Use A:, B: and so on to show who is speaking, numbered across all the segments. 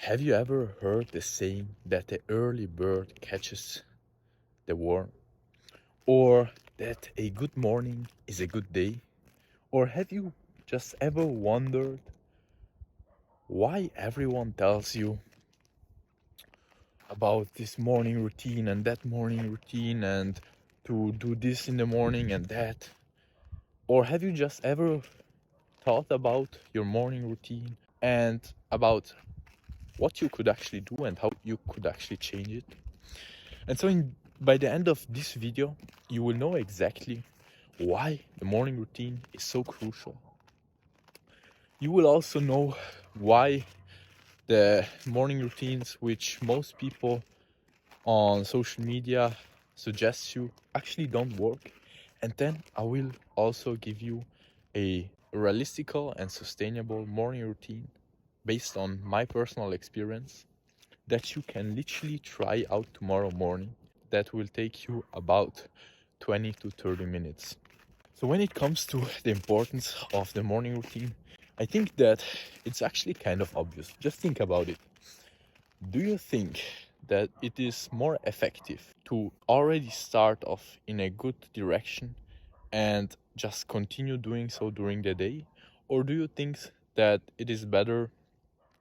A: Have you ever heard the saying that the early bird catches the worm? Or that a good morning is a good day? Or have you just ever wondered why everyone tells you about this morning routine and that morning routine and to do this in the morning and that? Or have you just ever thought about your morning routine and about what you could actually do and how you could actually change it? And so by the end of this video, you will know exactly why the morning routine is so crucial. You will also know why the morning routines which most people on social media suggest you actually don't work. And then I will also give you a realistical and sustainable morning routine based on my personal experience that you can literally try out tomorrow morning. That will take you about 20 to 30 minutes. So when it comes to the importance of the morning routine, I think that it's actually kind of obvious. Just think about it. Do you think that it is more effective to already start off in a good direction and just continue doing so during the day? Or do you think that it is better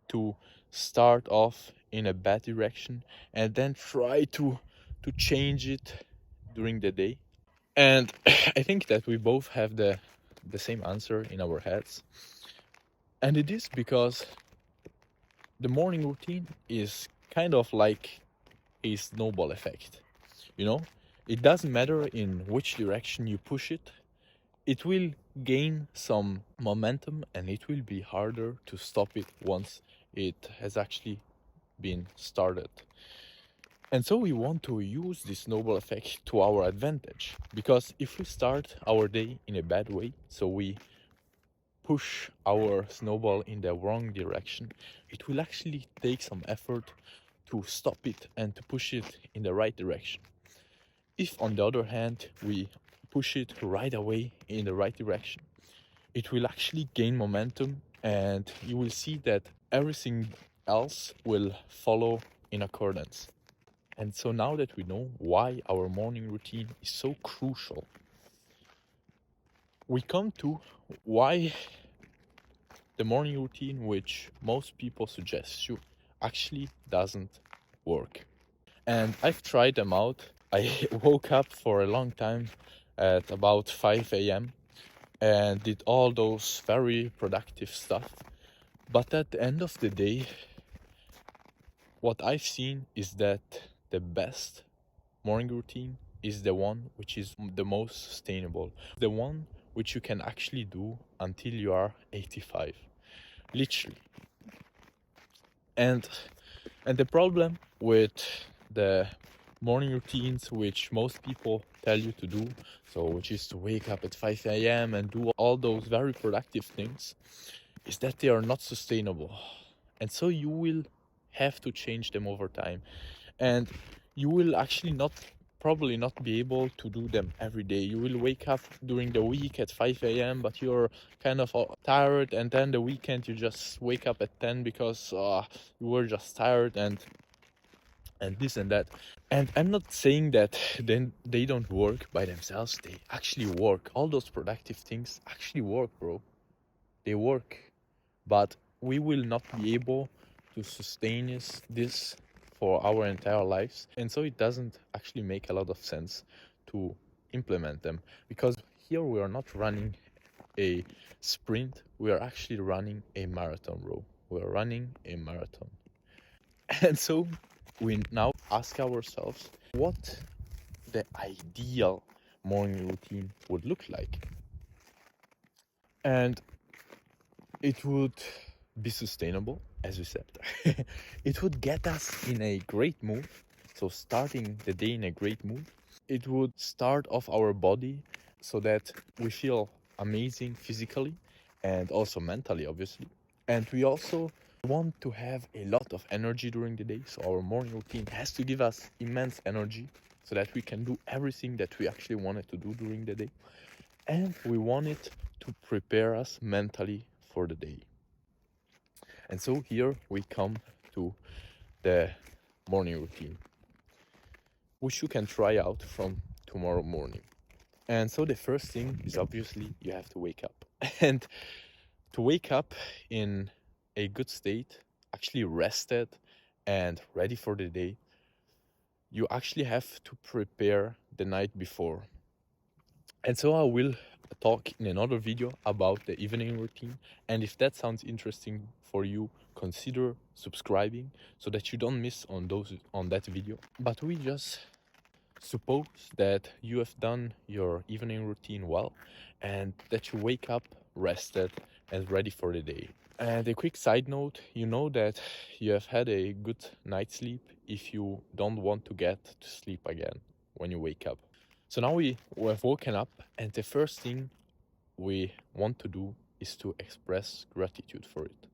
A: to start off in a bad direction and then try to change it during the day? And I think that we both have the same answer in our heads. And it is because the morning routine is kind of like a snowball effect. You know, it doesn't matter in which direction you push it, it will gain some momentum and it will be harder to stop it once it has actually been started. And so we want to use this snowball effect to our advantage, because if we start our day in a bad way, so we push our snowball in the wrong direction, it will actually take some effort to stop it and to push it in the right direction. If on the other hand we push it right away in the right direction, it will actually gain momentum and you will see that everything else will follow in accordance. And so now that we know why our morning routine is so crucial, we come to why the morning routine which most people suggest you actually doesn't work. And I've tried them out. I woke up for a long time at about 5 a.m. and did all those very productive stuff. But at the end of the day, what I've seen is that the best morning routine is the one which is the most sustainable, the one which you can actually do until you are 85, literally. And the problem with the morning routines which most people tell you to do, so which is to wake up at 5 a.m. and do all those very productive things, is that they are not sustainable. And so you will have to change them over time. And you will actually probably not be able to do them every day. You will wake up during the week at 5 a.m. but you're kind of tired, and then the weekend you just wake up at 10 because you were just tired and this and that. And I'm not saying that then they don't work by themselves. They actually work. All those productive things actually work, bro. They work. But we will not be able to sustain this for our entire lives. And so it doesn't actually make a lot of sense to implement them, because here we are not running a sprint, we are actually running a marathon, bro. We are running a marathon. And so we now ask ourselves what the ideal morning routine would look like. And it would be sustainable, as we said. It would get us in a great mood. So starting the day in a great mood. It would start off our body so that we feel amazing physically and also mentally, obviously. And we also want to have a lot of energy during the day. So our morning routine has to give us immense energy so that we can do everything that we actually wanted to do during the day. And we want it to prepare us mentally for the day. And so here we come to the morning routine, which you can try out from tomorrow morning. And so the first thing is obviously you have to wake up. And to wake up in a good state, actually rested and ready for the day, you actually have to prepare the night before. And so I will talk in another video about the evening routine. And if that sounds interesting for you, consider subscribing so that you don't miss on that video. But we just suppose that you have done your evening routine well and that you wake up rested and ready for the day. And a quick side note, you know that you have had a good night's sleep if you don't want to get to sleep again when you wake up. So now we have woken up, and the first thing we want to do is to express gratitude for it.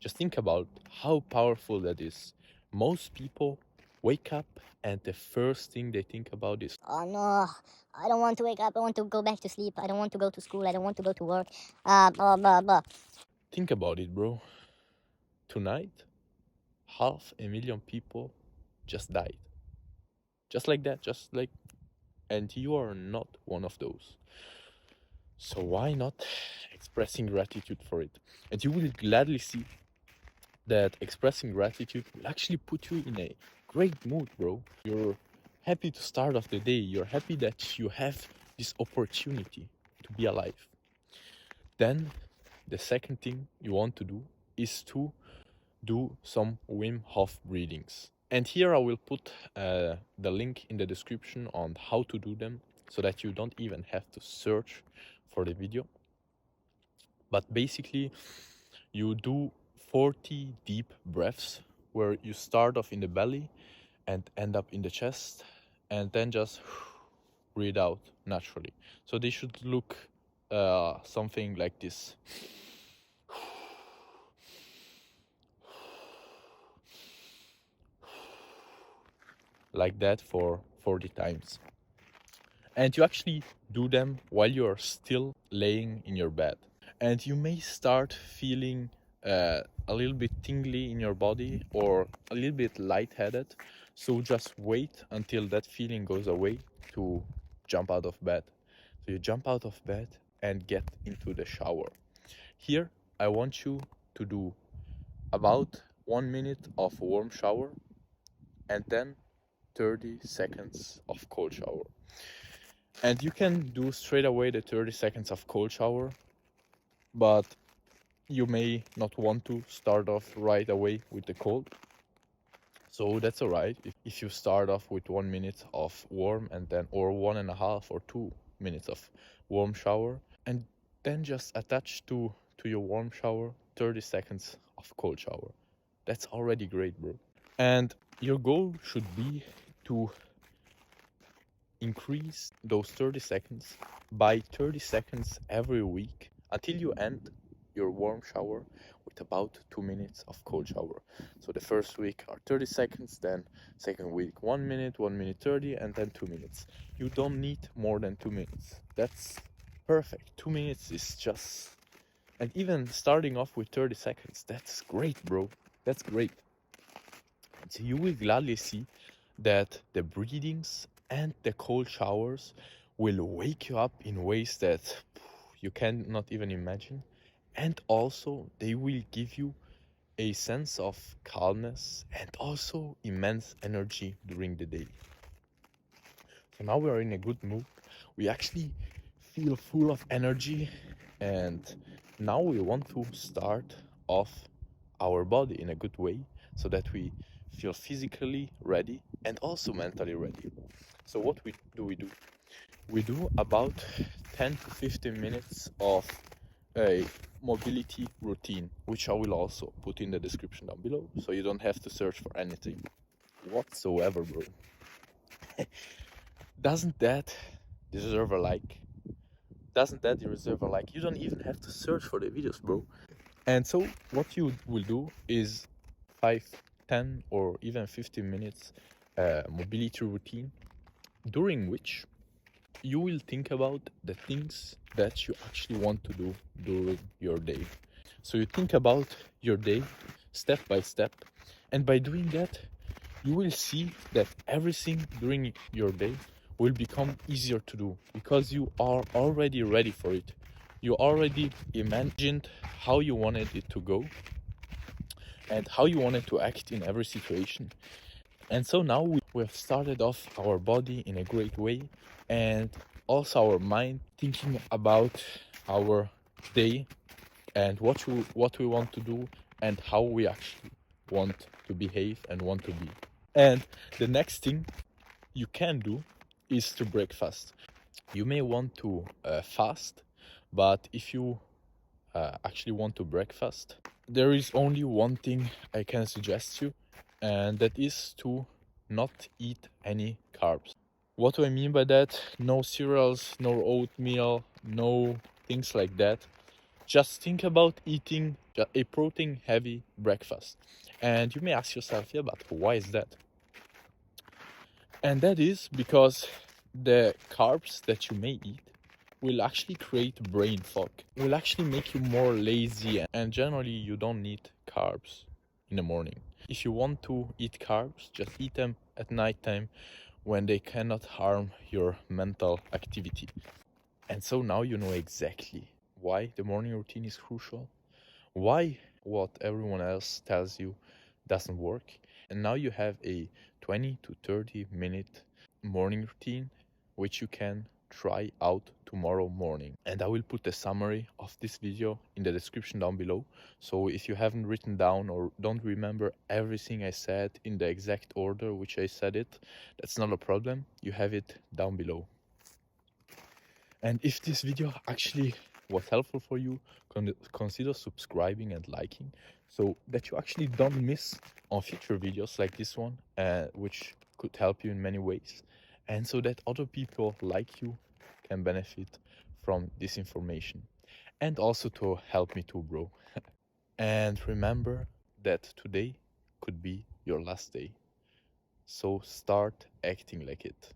A: Just think about how powerful that is. Most people wake up and the first thing they think about is,
B: oh no, I don't want to wake up, I want to go back to sleep, I don't want to go to school, I don't want to go to work, blah, blah, blah.
A: Think about it, bro. Tonight, 500,000 people just died. Just like that, and you are not one of those. So why not expressing gratitude for it? And you will gladly see that expressing gratitude will actually put you in a great mood, bro. You're happy to start off the day. You're happy that you have this opportunity to be alive. Then the second thing you want to do is to do some Wim Hof breathings. And here I will put the link in the description on how to do them so that you don't even have to search for the video. But basically, you do 40 deep breaths where you start off in the belly and end up in the chest and then just breathe out naturally. So they should look something like this. Like that for 40 times. And you actually do them while you are still laying in your bed. And you may start feeling a little bit tingly in your body or a little bit lightheaded. So just wait until that feeling goes away to jump out of bed. So you jump out of bed and get into the shower. Here, I want you to do about 1 minute of warm shower and then 30 seconds of cold shower. And you can do straight away the 30 seconds of cold shower, but you may not want to start off right away with the cold. So that's alright if you start off with 1 minute of warm and then, or 1.5 or 2 minutes of warm shower, and then just attach to your warm shower 30 seconds of cold shower. That's already great, bro. And your goal should be to increase those 30 seconds by 30 seconds every week until you end your warm shower with about 2 minutes of cold shower. So the first week are 30 seconds, then second week 1 minute, 1 minute 30, and then 2 minutes. You don't need more than 2 minutes. That's perfect. 2 minutes is just, and even starting off with 30 seconds, that's great, bro. That's great. So you will gladly see that the breathings and the cold showers will wake you up in ways that you cannot even imagine. And also they will give you a sense of calmness and also immense energy during the day. So now we're in a good mood. We actually feel full of energy, and now we want to start off our body in a good way so that we feel physically ready and also mentally ready. So what do? We do about 10 to 15 minutes of a mobility routine, which I will also put in the description down below, so you don't have to search for anything whatsoever, bro. Doesn't that deserve a like? Doesn't that deserve a like? You don't even have to search for the videos, bro. And so what you will do is 5, 10 or even 15 minutes mobility routine, during which you will think about the things that you actually want to do during your day. So you think about your day step by step, And by doing that, you will see that everything during your day will become easier to do because you are already ready for it. You already imagined how you wanted it to go and how you wanted to act in every situation. And so now we have started off our body in a great way, and also our mind thinking about our day and what we want to do and how we actually want to behave and want to be. And the next thing you can do is to break fast. You may want to fast, but if you actually want to break fast, there is only one thing I can suggest you, and that is to not eat any carbs. What do I mean by that? No cereals, no oatmeal, no things like that. Just think about eating a protein heavy breakfast. And you may ask yourself, yeah, but why is that? And that is because the carbs that you may eat will actually create brain fog. It will actually make you more lazy, and generally you don't need carbs in the morning. If you want to eat carbs, just eat them at nighttime when they cannot harm your mental activity. And so now you know exactly why the morning routine is crucial, why what everyone else tells you doesn't work. And now you have a 20 to 30 minute morning routine which you can try out tomorrow morning. And I will put a summary of this video in the description down below. So if you haven't written down or don't remember everything I said in the exact order which I said it, that's not a problem. You have it down below. And if this video actually was helpful for you, consider subscribing and liking so that you actually don't miss on future videos like this one, which could help you in many ways, and so that other people like you can benefit from this information, and also to help me too, bro. And remember that today could be your last day, so start acting like it.